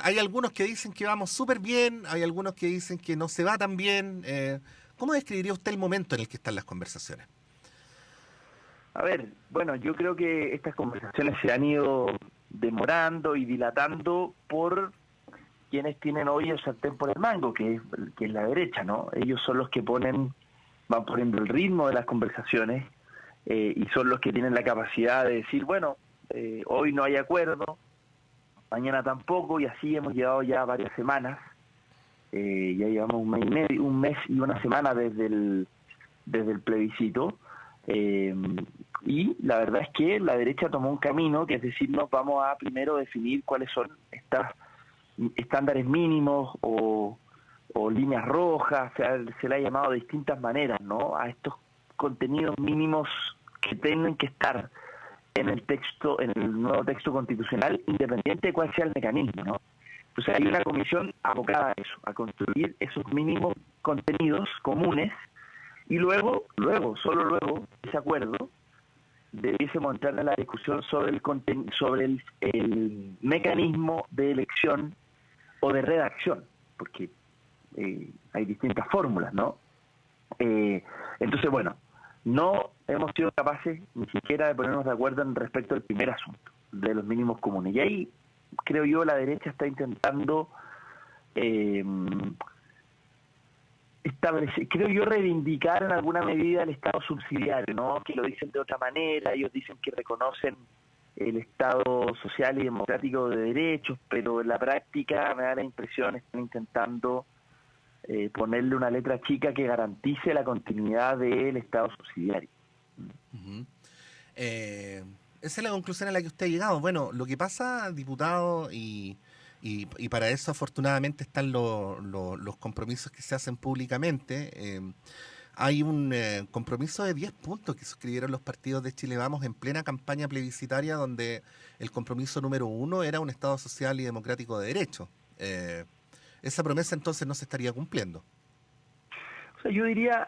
hay algunos que dicen que vamos súper bien, hay algunos que dicen que no se va tan bien. ¿Cómo describiría usted el momento en el que están las conversaciones? A ver, bueno, yo creo que estas conversaciones se han ido demorando y dilatando por quienes tienen hoy el sartén por el mango, que es la derecha, ¿no? Ellos son los que van poniendo el ritmo de las conversaciones y son los que tienen la capacidad de decir, bueno, hoy no hay acuerdo, mañana tampoco, y así hemos llevado ya varias semanas. Ya llevamos un mes y medio, un mes y una semana desde el plebiscito. eh, y la verdad es que la derecha tomó un camino, que es decir, nos vamos a primero definir cuáles son estas estándares mínimos o líneas rojas, se le ha llamado de distintas maneras, ¿no? A estos contenidos mínimos que tienen que estar en el texto, en el nuevo texto constitucional, independiente de cuál sea el mecanismo, ¿no? Entonces hay una comisión abocada a eso, a construir esos mínimos contenidos comunes y solo luego, ese acuerdo debiésemos entrar en la discusión sobre el mecanismo de elección o de redacción, porque hay distintas fórmulas, ¿no? Entonces, bueno, no hemos sido capaces ni siquiera de ponernos de acuerdo en respecto al primer asunto, de los mínimos comunes. Y ahí, creo yo, la derecha está intentando eh, creo yo, reivindicar en alguna medida el Estado subsidiario, ¿no? Que lo dicen de otra manera, ellos dicen que reconocen el Estado social y democrático de derechos, pero en la práctica me da la impresión están intentando ponerle una letra chica que garantice la continuidad del Estado subsidiario. Ujú. Eh, Esa es la conclusión a la que usted ha llegado. Bueno, lo que pasa, diputado, y para eso afortunadamente están los compromisos que se hacen públicamente. Hay un compromiso de 10 puntos que suscribieron los partidos de Chile Vamos en plena campaña plebiscitaria, donde el compromiso número uno era un Estado social y democrático de derecho. Esa promesa entonces no se estaría cumpliendo. O sea, yo diría,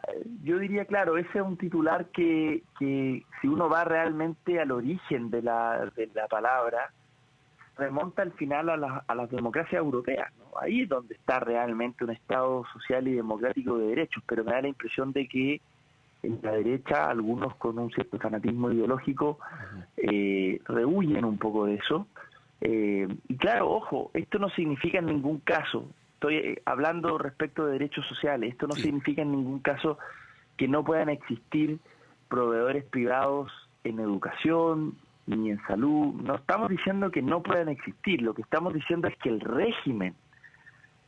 claro, ese es un titular que si uno va realmente al origen de la palabra, remonta al final a las democracias europeas, ¿no? Ahí es donde está realmente un Estado social y democrático de derechos, pero me da la impresión de que en la derecha, algunos con un cierto fanatismo ideológico, Ujú. rehuyen un poco de eso. Y claro, ojo, esto no significa en ningún caso, estoy hablando respecto de derechos sociales, esto no Sí. significa en ningún caso que no puedan existir proveedores privados en educación ni en salud. No estamos diciendo que no puedan existir, lo que estamos diciendo es que el régimen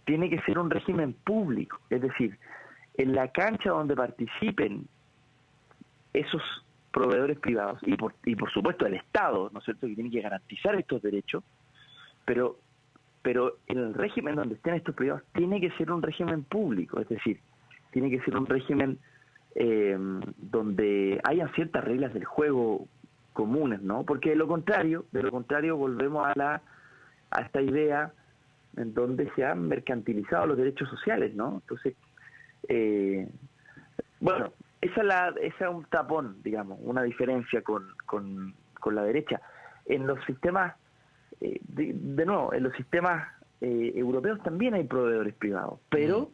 tiene que ser un régimen público, es decir, en la cancha donde participen esos proveedores privados y por supuesto el Estado, ¿no es cierto?, que tiene que garantizar estos derechos, pero en el régimen donde estén estos privados tiene que ser un régimen público, es decir, tiene que ser un régimen donde hayan ciertas reglas del juego comunes, ¿no? Porque de lo contrario volvemos a esta idea en donde se han mercantilizado los derechos sociales, ¿no? Entonces, eh, bueno, esa es un tapón, digamos, una diferencia con la derecha. En los sistemas, de nuevo, en los sistemas europeos también hay proveedores privados, Mm. pero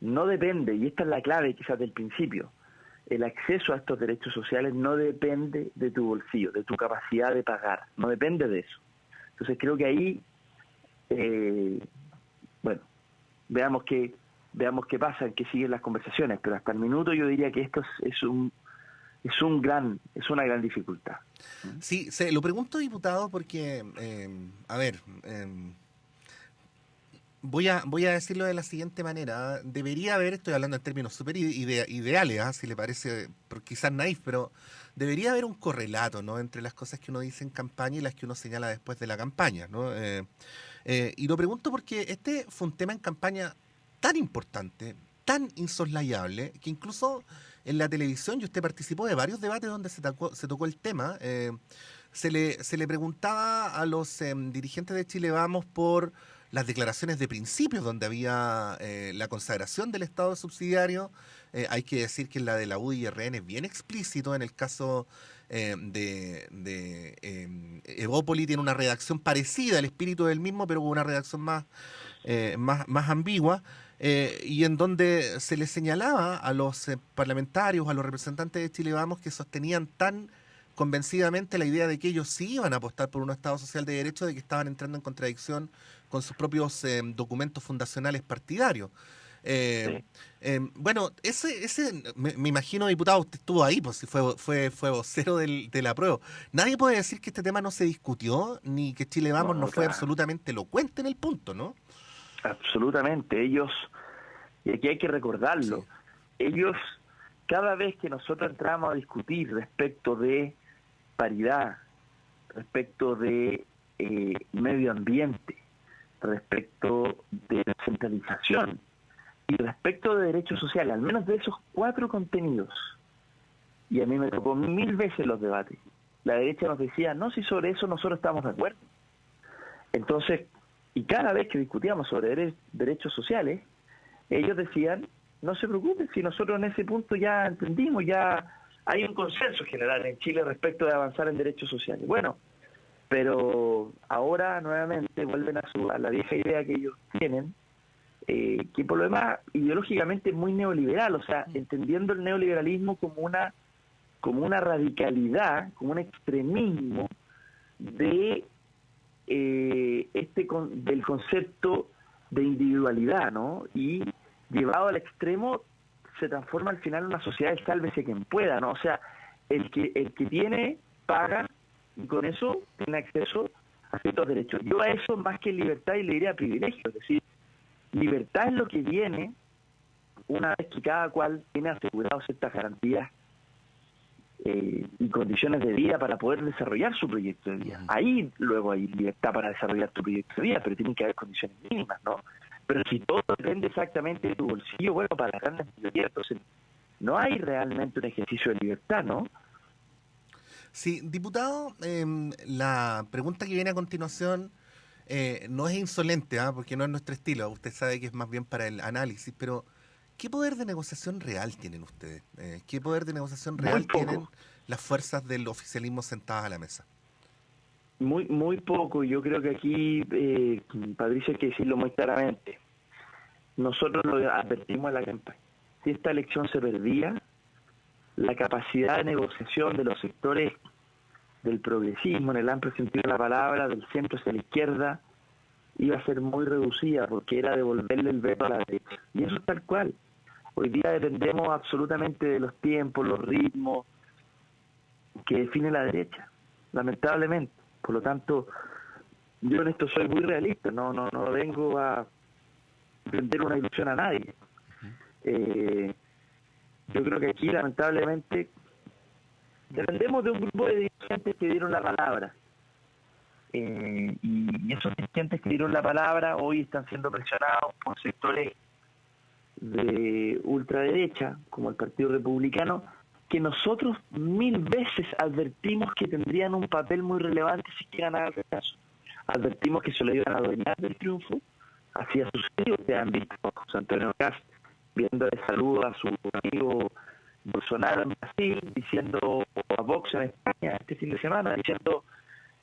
no depende, y esta es la clave quizás del principio, el acceso a estos derechos sociales no depende de tu bolsillo, de tu capacidad de pagar, no depende de eso. Entonces creo que ahí, eh, bueno, veamos qué pasa, en qué siguen las conversaciones, pero hasta el minuto yo diría que esto es una gran dificultad. ¿Mm? Sí, se lo pregunto, diputado, porque, a ver, voy a decirlo de la siguiente manera. Debería haber, estoy hablando en términos súper ideales, si le parece, quizás naif, pero debería haber un correlato, ¿no?, entre las cosas que uno dice en campaña y las que uno señala después de la campaña, ¿no? Y lo pregunto porque este fue un tema en campaña tan importante, tan insoslayable, que incluso en la televisión, y usted participó de varios debates donde se tocó el tema, se le preguntaba a los dirigentes de Chile Vamos por las declaraciones de principios donde había la consagración del Estado subsidiario. Hay que decir que la de la UDI y RN es bien explícito en el caso Evópoli tiene una redacción parecida, el espíritu del mismo, pero con una redacción más ambigua, y en donde se le señalaba a los parlamentarios, a los representantes de Chile Vamos, que sostenían tan convencidamente la idea de que ellos sí iban a apostar por un Estado social de derecho, de que estaban entrando en contradicción con sus propios documentos fundacionales partidarios. Eh, Sí. bueno, me imagino, diputado, usted estuvo ahí, pues si fue vocero de la prueba. Nadie puede decir que este tema no se discutió, ni que Chile Vamos no No, fue absolutamente elocuente en el punto, ¿no? absolutamente. Ellos, y aquí hay que Sí. recordarlo, ellos, cada vez que nosotros entramos a discutir respecto de paridad, respecto de medio ambiente, respecto de descentralización y respecto de derechos sociales, al menos de esos 4 contenidos, y a mí me tocó 1000 veces los debates, la derecha nos decía, no, si sobre eso nosotros estamos de acuerdo. Entonces, y cada vez que discutíamos sobre derechos sociales, ellos decían, no se preocupen, si nosotros en ese punto ya entendimos, ya hay un consenso general en Chile respecto de avanzar en derechos sociales. Bueno, pero ahora nuevamente vuelven a la vieja idea que ellos tienen, que por lo demás ideológicamente es muy neoliberal, o sea, entendiendo el neoliberalismo como una radicalidad, como un extremismo de del concepto de individualidad, ¿no? Y llevado al extremo se transforma al final en una sociedad de sálvese quien pueda, ¿no? O sea, el que tiene paga y con eso tiene acceso a ciertos derechos. Yo a eso más que libertad y le diría privilegio, es decir, libertad es lo que viene una vez que cada cual tiene asegurado ciertas garantías y condiciones de vida para poder desarrollar su proyecto de vida. Ujú. Ahí luego hay libertad para desarrollar tu proyecto de vida, pero tienen que haber condiciones mínimas, ¿no? Pero si todo depende exactamente de tu bolsillo, bueno, para las grandes mayorías, entonces no hay realmente un ejercicio de libertad, ¿no? Sí, diputado, la pregunta que viene a continuación no es insolente, ¿ah? Porque no es nuestro estilo. Usted sabe que es más bien para el análisis, pero ¿qué poder de negociación real tienen ustedes? ¿Qué poder de negociación Muy real tienen poco, las fuerzas del oficialismo sentadas a la mesa? muy poco. Yo creo que aquí, Patricio, hay que decirlo muy claramente. Nosotros lo advertimos en la campaña. Si esta elección se perdía, la capacidad de negociación de los sectores del progresismo, en el amplio sentido de la palabra, del centro hacia la izquierda, iba a ser muy reducida porque era devolverle el veto a la derecha. Y eso es tal cual. Hoy día dependemos absolutamente de los tiempos, los ritmos que define la derecha, lamentablemente. Por lo tanto, yo en esto soy muy realista, no vengo a vender una ilusión a nadie. Eh, yo creo que aquí, lamentablemente, dependemos de un grupo de dirigentes que dieron la palabra. Y esos dirigentes que dieron la palabra hoy están siendo presionados por sectores de ultraderecha, como el Partido Republicano, que nosotros 1000 veces advertimos que tendrían un papel muy relevante si que ganara el caso. Advertimos que se lo iban a adueñar del triunfo, así ha sucedido. Ustedes han visto a José Antonio Cast viéndole saludo a su amigo Bolsonaro en Brasil, diciendo, o a Vox en España este fin de semana, diciendo,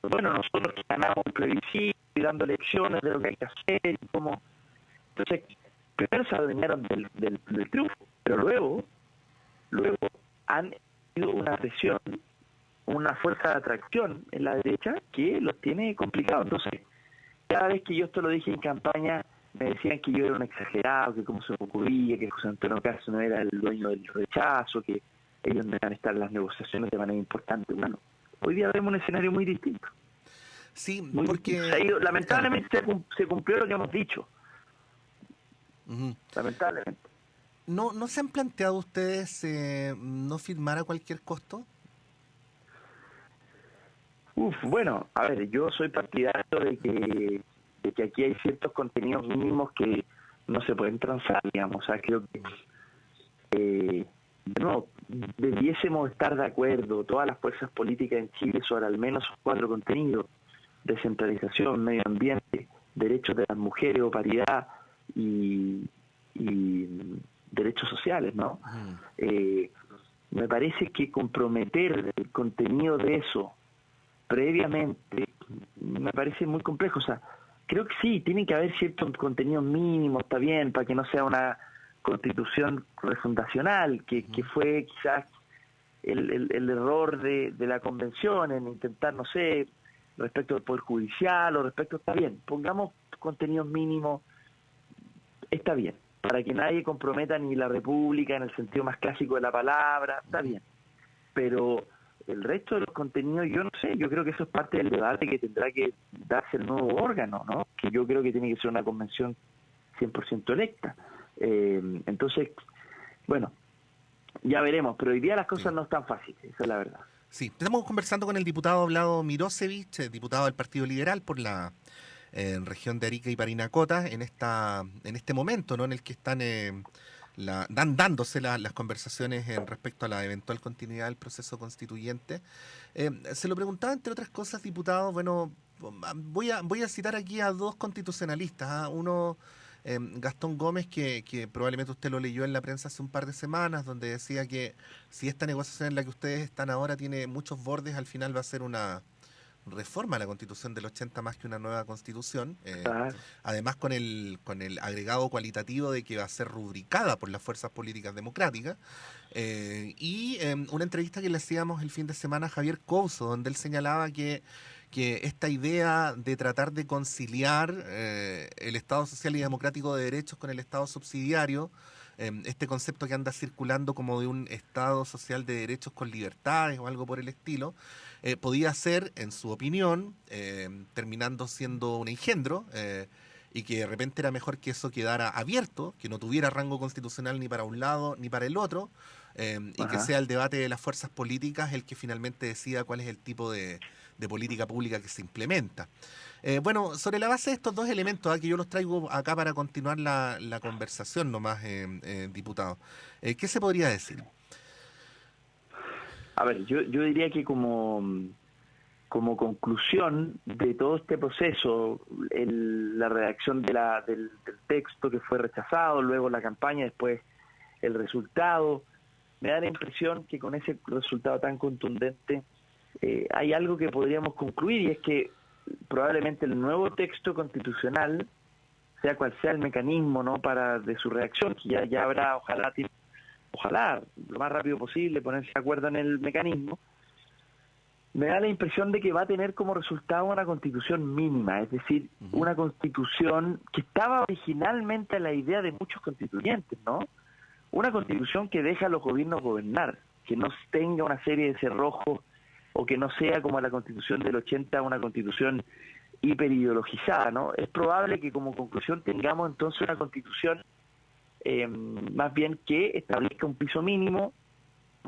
bueno, nosotros ganamos el plebiscito y dando lecciones de lo que hay que hacer y cómo. Entonces, primero se adueñaron del triunfo, pero luego han tenido una presión, una fuerza de atracción en la derecha que los tiene complicados. Entonces, cada vez que yo esto lo dije en campaña, me decían que yo era un exagerado, que cómo se me ocurría, que José Antonio Caz no era el dueño del rechazo, que ellos no iban a estar en las negociaciones de manera importante. Bueno, hoy día vemos un escenario muy distinto. Sí, Muy distinto. Se ha porque, ido, claro, lamentablemente se cumplió lo que hemos dicho, ujú. lamentablemente. ¿No se han planteado ustedes no firmar a cualquier costo? Bueno, a ver, yo soy partidario de que aquí hay ciertos contenidos mínimos que no se pueden transar, digamos. O sea, creo que no debiésemos estar de acuerdo todas las fuerzas políticas en Chile sobre al menos 4 contenidos: descentralización, medio ambiente, derechos de las mujeres o paridad y derechos sociales, ¿no? Ujú. Eh, me parece que comprometer el contenido de eso previamente me parece muy complejo. O sea, creo que sí, tiene que haber cierto contenido mínimo, está bien, para que no sea una constitución refundacional, que fue quizás el error de la convención en intentar, no sé, respecto del Poder Judicial o respecto, está bien, pongamos contenidos mínimos, está bien, para que nadie comprometa ni la República en el sentido más clásico de la palabra, está bien, pero el resto de los contenidos, yo no sé, yo creo que eso es parte del debate que tendrá que darse el nuevo órgano, ¿no? Que yo creo que tiene que ser una convención 100% electa. Entonces, bueno, ya veremos, pero hoy día las cosas Sí. no están fáciles, esa es la verdad. Sí, estamos conversando con el diputado Vlado Mirosevich, diputado del Partido Liberal por la región de Arica y Parinacota, en este momento, ¿no? En el que están dándose las conversaciones en respecto a la eventual continuidad del proceso constituyente. Se lo preguntaba, entre otras cosas, diputado, bueno, voy a citar aquí a dos constitucionalistas, ¿ah? Uno, Gastón Gómez, que probablemente usted lo leyó en la prensa hace un par de semanas, donde decía que si esta negociación en la que ustedes están ahora tiene muchos bordes, al final va a ser una reforma a la Constitución del 80 más que una nueva Constitución, Claro. además con el agregado cualitativo de que va a ser rubricada por las fuerzas políticas democráticas, y una entrevista que le hacíamos el fin de semana a Javier Couso, donde él señalaba que esta idea de tratar de conciliar el Estado social y democrático de derechos con el Estado subsidiario, este concepto que anda circulando como de un Estado social de derechos con libertades o algo por el estilo, podía ser, en su opinión, terminando siendo un engendro, y que de repente era mejor que eso quedara abierto, que no tuviera rango constitucional ni para un lado ni para el otro, y que Ajá. sea el debate de las fuerzas políticas el que finalmente decida cuál es el tipo de política pública que se implementa. Bueno, sobre la base de estos dos elementos, que yo los traigo acá para continuar la conversación nomás, diputado, ¿qué se podría decir? A ver, yo diría que como conclusión de todo este proceso, la redacción del texto que fue rechazado, luego la campaña, después el resultado, me da la impresión que con ese resultado tan contundente hay algo que podríamos concluir, y es que probablemente el nuevo texto constitucional, sea cual sea el mecanismo, ¿no?, para de su reacción, que ya habrá, ojalá lo más rápido posible ponerse de acuerdo en el mecanismo, me da la impresión de que va a tener como resultado una constitución mínima, es decir, Ujú. una constitución que estaba originalmente a la idea de muchos constituyentes, ¿no? Una constitución que deja a los gobiernos gobernar, que no tenga una serie de cerrojos, o que no sea como la constitución del 80, una constitución hiperideologizada, ¿no? Es probable que como conclusión tengamos entonces una constitución más bien que establezca un piso mínimo,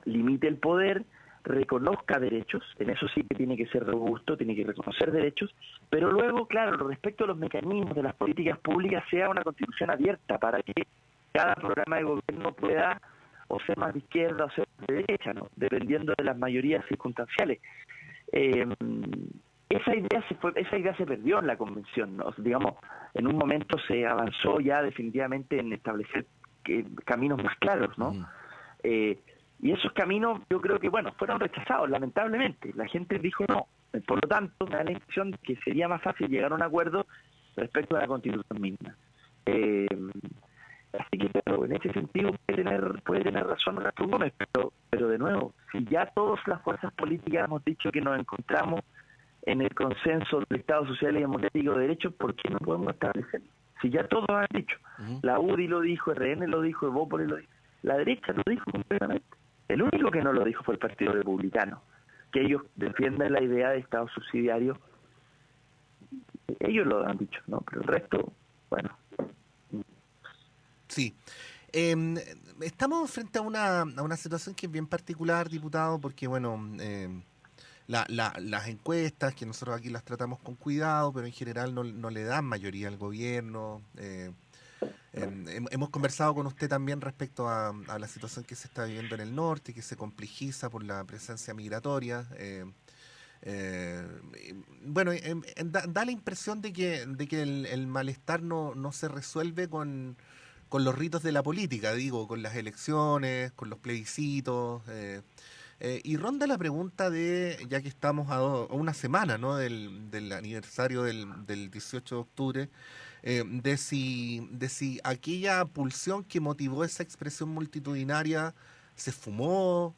limite el poder, reconozca derechos, en eso sí que tiene que ser robusto, tiene que reconocer derechos, pero luego, claro, respecto a los mecanismos de las políticas públicas, sea una constitución abierta para que cada programa de gobierno pueda o ser más de izquierda o ser más de derecha, ¿no?, dependiendo de las mayorías circunstanciales. Eh, esa idea se perdió en la convención, ¿no? Digamos, en un momento se avanzó ya definitivamente en establecer caminos más claros, ¿no? Ujú. Eh, y esos caminos yo creo que, bueno, fueron rechazados, lamentablemente. La gente dijo no. Por lo tanto, me da la impresión de que sería más fácil llegar a un acuerdo respecto a la constitución misma. Eh, Así que, pero en ese sentido puede tener razón Gastón Gómez, pero de nuevo, si ya todas las fuerzas políticas hemos dicho que nos encontramos en el consenso del Estado Social y Democrático de Derechos, ¿por qué no podemos establecerlo? Si ya todos han dicho, Ujú. la UDI lo dijo, RN lo dijo, Evópolis lo dijo, la derecha lo dijo completamente. El único que no lo dijo fue el Partido Republicano, que ellos defienden la idea de Estado subsidiario, ellos lo han dicho, ¿no? Pero el resto, bueno. Sí. Em, Estamos frente a una situación que es bien particular, diputado, porque, bueno, las encuestas, que nosotros aquí las tratamos con cuidado, pero en general no le dan mayoría al gobierno. Hemos conversado con usted también respecto a la situación que se está viviendo en el norte, que se complejiza por la presencia migratoria. Eh, bueno, da la impresión de que el malestar no se resuelve con los ritos de la política, digo, con las elecciones, con los plebiscitos. Y ronda la pregunta de, ya que estamos a una semana, ¿no?, del aniversario del 18 de octubre, de si aquella pulsión que motivó esa expresión multitudinaria se esfumó,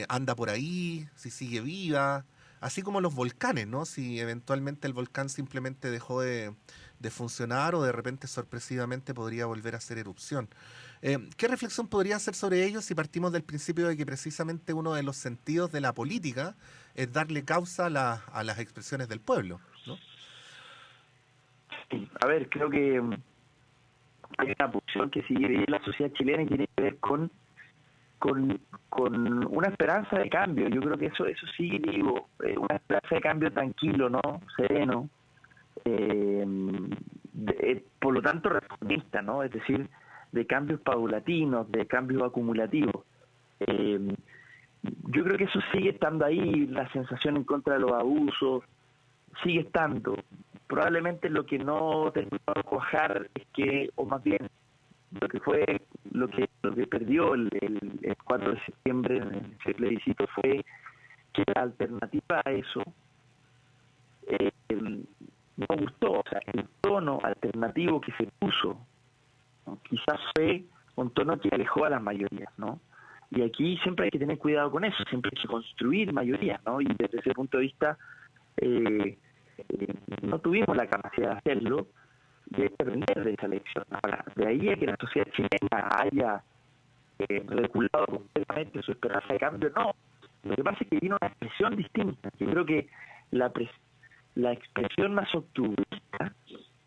anda por ahí, si sigue viva, así como los volcanes, ¿no? Si eventualmente el volcán simplemente dejó de funcionar o de repente sorpresivamente podría volver a hacer erupción. ¿Qué reflexión podría hacer sobre ello si partimos del principio de que precisamente uno de los sentidos de la política es darle causa a las expresiones del pueblo, ¿no? Sí, a ver, creo que hay una pulsión que sigue viva en la sociedad chilena y tiene que ver con una esperanza de cambio. Yo creo que eso sigue vivo, una esperanza de cambio tranquilo, ¿no? Sereno, por lo tanto reformista, ¿no? Es decir, de cambios paulatinos, de cambios acumulativos. Yo creo que eso sigue estando ahí, la sensación en contra de los abusos sigue estando. Probablemente lo que no terminó de cuajar es que, o más bien, lo que perdió el 4 de septiembre en ese plebiscito fue que la alternativa a eso no gustó. O sea, el tono alternativo que se puso, ¿no?, quizás fue un tono que alejó a las mayorías, ¿no? Y aquí siempre hay que tener cuidado con eso, siempre hay que construir mayorías, ¿no? Y desde ese punto de vista no tuvimos la capacidad de hacerlo, de aprender de esa elección. Ahora, de ahí a que la sociedad chilena haya reculado completamente su esperanza de cambio, no. Lo que pasa es que vino una expresión distinta. Yo creo que la expresión más octubrista,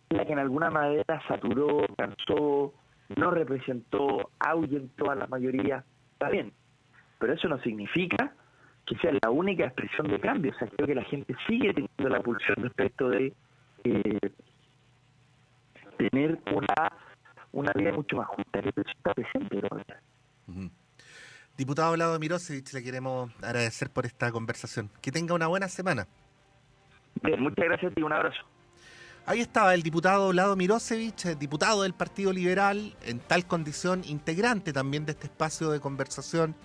la que en alguna manera saturó, cansó, no representó, ahuyentó a la mayoría, está bien. Pero eso no significa que sea la única expresión de cambio. O sea, creo que la gente sigue teniendo la pulsión respecto de tener una vida mucho más justa, que eso está presente, ¿no? Ujú. Diputado Vlado Mirosevich, le queremos agradecer por esta conversación. Que tenga una buena semana. Bien, muchas gracias y un abrazo. Ahí estaba el diputado Vlado Mirosevich, diputado del Partido Liberal, en tal condición, integrante también de este espacio de conversación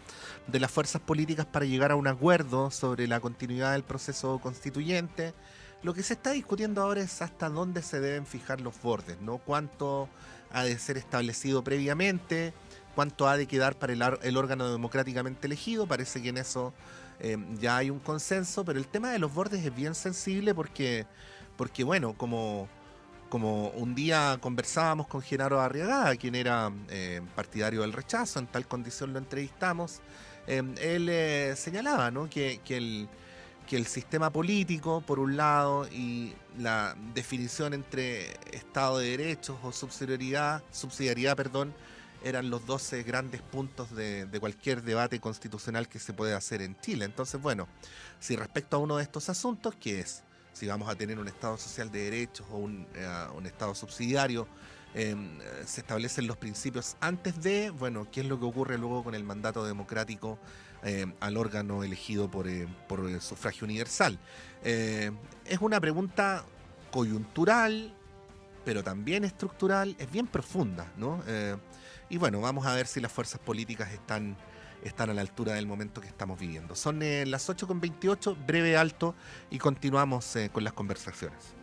de las fuerzas políticas para llegar a un acuerdo sobre la continuidad del proceso constituyente. Lo que se está discutiendo ahora es hasta dónde se deben fijar los bordes, ¿no? Cuánto ha de ser establecido previamente, cuánto ha de quedar para el órgano democráticamente elegido. Parece que en eso ya hay un consenso, pero el tema de los bordes es bien sensible porque bueno, como un día conversábamos con Genaro Arriagada, quien era partidario del rechazo, en tal condición lo entrevistamos, él señalaba, ¿no?, que el sistema político, por un lado, y la definición entre Estado de Derechos o subsidiariedad, perdón, eran los 12 grandes puntos de cualquier debate constitucional que se puede hacer en Chile. Entonces, bueno, si respecto a uno de estos asuntos, que es si vamos a tener un Estado social de derechos o un Estado subsidiario, se establecen los principios antes de, bueno, qué es lo que ocurre luego con el mandato democrático al órgano elegido por sufragio universal. Es una pregunta coyuntural, pero también estructural, es bien profunda, ¿no? Y bueno, vamos a ver si las fuerzas políticas están a la altura del momento que estamos viviendo. Son las 8:28, breve alto, y continuamos con las conversaciones.